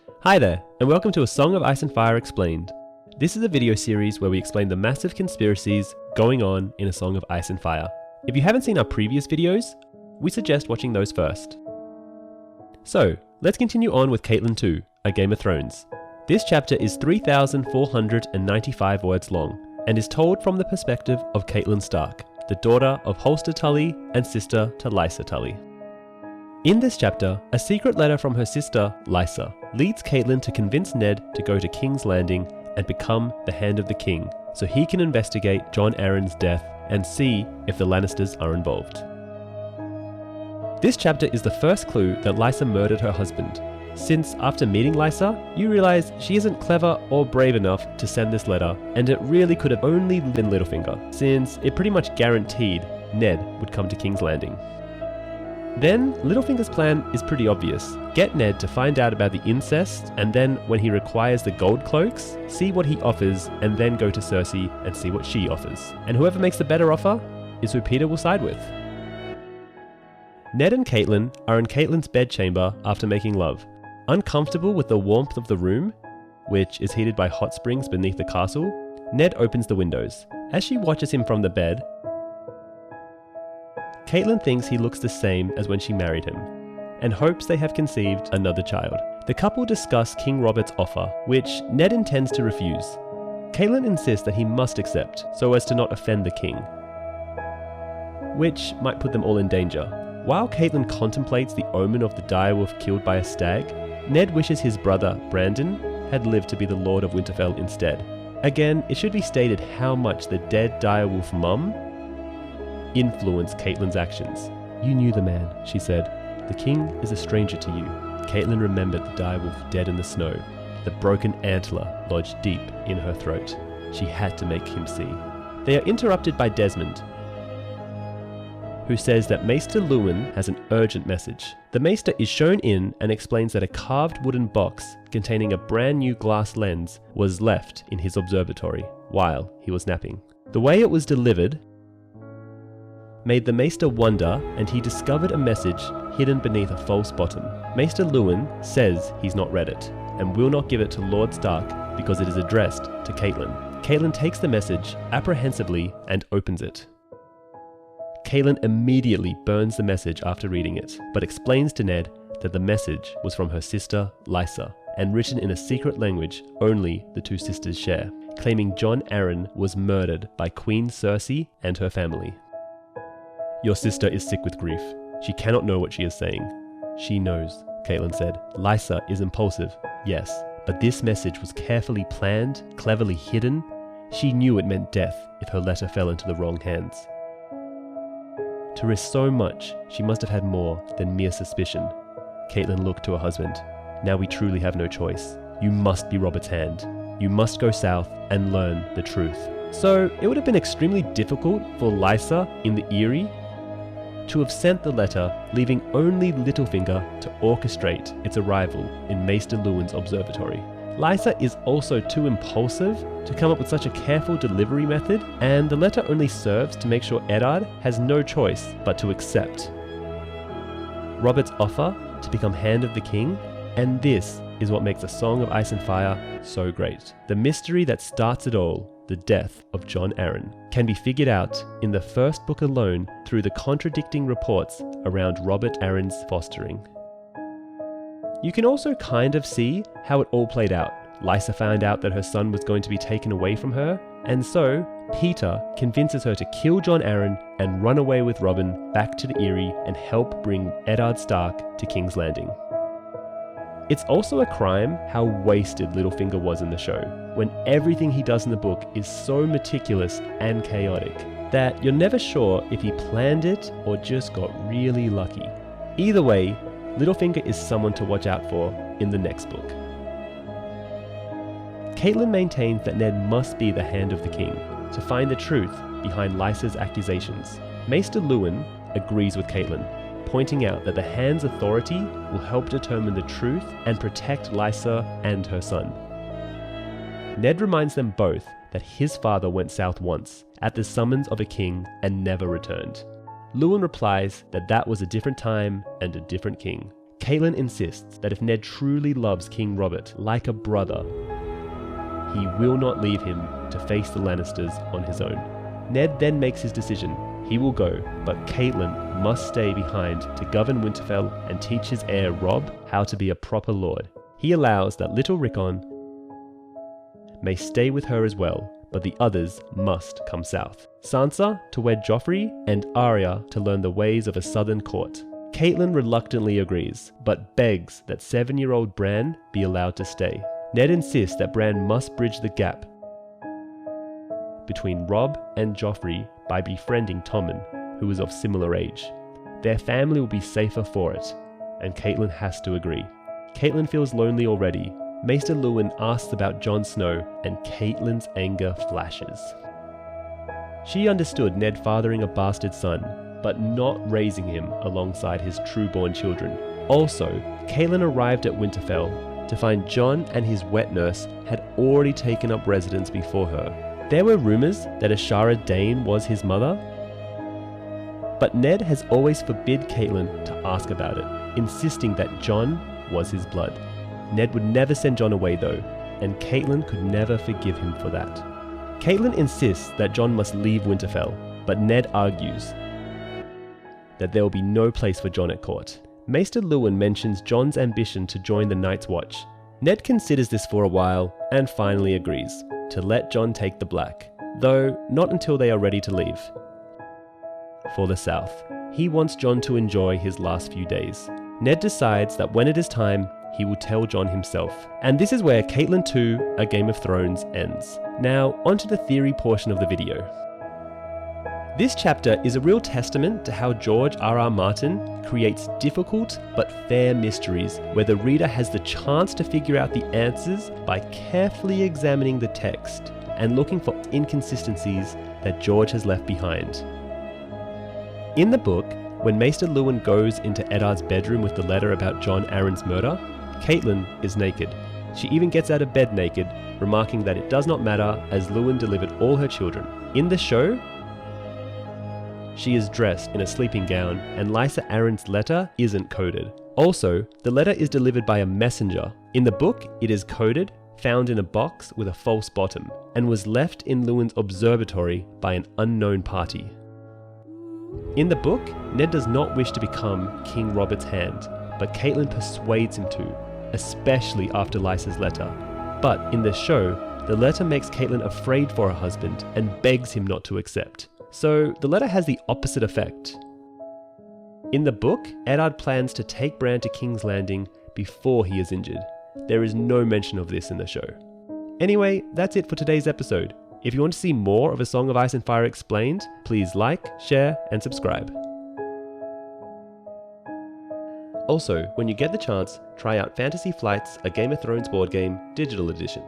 Hi there, and welcome to A Song of Ice and Fire Explained. This is a video series where we explain the massive conspiracies going on in A Song of Ice and Fire. If you haven't seen our previous videos, we suggest watching those first. So, let's continue on with Catelyn 2, A Game of Thrones. This chapter is 3,495 words long, and is told from the perspective of Catelyn Stark, the daughter of Holster Tully and sister to Lysa Tully. In this chapter, a secret letter from her sister, Lysa, leads Catelyn to convince Ned to go to King's Landing and become the Hand of the King, so he can investigate Jon Arryn's death and see if the Lannisters are involved. This chapter is the first clue that Lysa murdered her husband, since after meeting Lysa, you realise she isn't clever or brave enough to send this letter, and it really could have only been Littlefinger, since it pretty much guaranteed Ned would come to King's Landing. Then, Littlefinger's plan is pretty obvious. Get Ned to find out about the incest, and then when he requires the gold cloaks, see what he offers, and then go to Cersei and see what she offers. And whoever makes the better offer is who Peter will side with. Ned and Catelyn are in Catelyn's bedchamber after making love. Uncomfortable with the warmth of the room, which is heated by hot springs beneath the castle, Ned opens the windows. As she watches him from the bed, Catelyn thinks he looks the same as when she married him, and hopes they have conceived another child. The couple discuss King Robert's offer, which Ned intends to refuse. Catelyn insists that he must accept, so as to not offend the king, which might put them all in danger. While Catelyn contemplates the omen of the direwolf killed by a stag, Ned wishes his brother, Brandon, had lived to be the Lord of Winterfell instead. Again, it should be stated how much the dead direwolf mum influenced Catelyn's actions. "You knew the man," she said. "The king is a stranger to you." Catelyn remembered the direwolf dead in the snow, the broken antler lodged deep in her throat. She had to make him see. They are interrupted by Desmond, who says that Maester Luwin has an urgent message. The Maester is shown in and explains that a carved wooden box containing a brand new glass lens was left in his observatory while he was napping. The way it was delivered made the Maester wonder, and he discovered a message hidden beneath a false bottom. Maester Luwin says he's not read it, and will not give it to Lord Stark because it is addressed to Catelyn. Catelyn takes the message apprehensively and opens it. Catelyn immediately burns the message after reading it, but explains to Ned that the message was from her sister Lysa, and written in a secret language only the two sisters share, claiming Jon Arryn was murdered by Queen Cersei and her family. "Your sister is sick with grief. She cannot know what she is saying." "She knows," Catelyn said. "Lysa is impulsive, yes, but this message was carefully planned, cleverly hidden. She knew it meant death if her letter fell into the wrong hands. To risk so much, she must have had more than mere suspicion." Catelyn looked to her husband. "Now we truly have no choice. You must be Robert's hand. You must go south and learn the truth." So, it would have been extremely difficult for Lysa in the Eyrie to have sent the letter, leaving only Littlefinger to orchestrate its arrival in Maester Luwin's observatory. Lysa is also too impulsive to come up with such a careful delivery method, and the letter only serves to make sure Eddard has no choice but to accept Robert's offer to become Hand of the King, and this is what makes A Song of Ice and Fire so great. The mystery that starts it all, the death of Jon Arryn, can be figured out in the first book alone through the contradicting reports around Robert Arryn's fostering. You can also kind of see how it all played out. Lysa found out that her son was going to be taken away from her, and so Peter convinces her to kill Jon Arryn and run away with Robin back to the Eyrie and help bring Eddard Stark to King's Landing. It's also a crime how wasted Littlefinger was in the show, when everything he does in the book is so meticulous and chaotic that you're never sure if he planned it or just got really lucky. Either way, Littlefinger is someone to watch out for in the next book. Catelyn maintains that Ned must be the Hand of the King to find the truth behind Lysa's accusations. Maester Luwin agrees with Catelyn, pointing out that the Hand's authority will help determine the truth and protect Lysa and her son. Ned reminds them both that his father went south once, at the summons of a king, and never returned. Luwin replies that that was a different time and a different king. Catelyn insists that if Ned truly loves King Robert like a brother, he will not leave him to face the Lannisters on his own. Ned then makes his decision. He will go, but Catelyn must stay behind to govern Winterfell and teach his heir Robb how to be a proper lord. He allows that little Rickon may stay with her as well, but the others must come south. Sansa to wed Joffrey, and Arya to learn the ways of a southern court. Catelyn reluctantly agrees, but begs that 7-year-old Bran be allowed to stay. Ned insists that Bran must bridge the gap between Robb and Joffrey by befriending Tommen, who is of similar age. Their family will be safer for it, and Catelyn has to agree. Catelyn feels lonely already. Maester Luwin asks about Jon Snow, and Catelyn's anger flashes. She understood Ned fathering a bastard son, but not raising him alongside his true-born children. Also, Catelyn arrived at Winterfell to find Jon and his wet nurse had already taken up residence before her. There were rumours that Ashara Dane was his mother, but Ned has always forbid Catelyn to ask about it, insisting that Jon was his blood. Ned would never send Jon away though, and Catelyn could never forgive him for that. Catelyn insists that Jon must leave Winterfell, but Ned argues that there will be no place for Jon at court. Maester Luwin mentions Jon's ambition to join the Night's Watch. Ned considers this for a while and finally agrees to let Jon take the Black, though not until they are ready to leave for the south. He wants Jon to enjoy his last few days. Ned decides that when it is time, he will tell Jon himself. And this is where Catelyn 2, A Game of Thrones ends. Now, onto the theory portion of the video. This chapter is a real testament to how George R.R. Martin creates difficult but fair mysteries where the reader has the chance to figure out the answers by carefully examining the text and looking for inconsistencies that George has left behind. In the book, when Maester Luwin goes into Eddard's bedroom with the letter about Jon Arryn's murder, Catelyn is naked. She even gets out of bed naked, remarking that it does not matter as Luwin delivered all her children. In the show, she is dressed in a sleeping gown, and Lysa Arryn's letter isn't coded. Also, the letter is delivered by a messenger. In the book, it is coded, found in a box with a false bottom, and was left in Luwin's observatory by an unknown party. In the book, Ned does not wish to become King Robert's hand, but Catelyn persuades him to, especially after Lysa's letter. But in the show, the letter makes Catelyn afraid for her husband and begs him not to accept. So the letter has the opposite effect. In the book, Eddard plans to take Bran to King's Landing before he is injured. There is no mention of this in the show. Anyway, that's it for today's episode. If you want to see more of A Song of Ice and Fire Explained, please like, share, and subscribe. Also, when you get the chance, try out Fantasy Flight's A Game of Thrones board game, digital edition.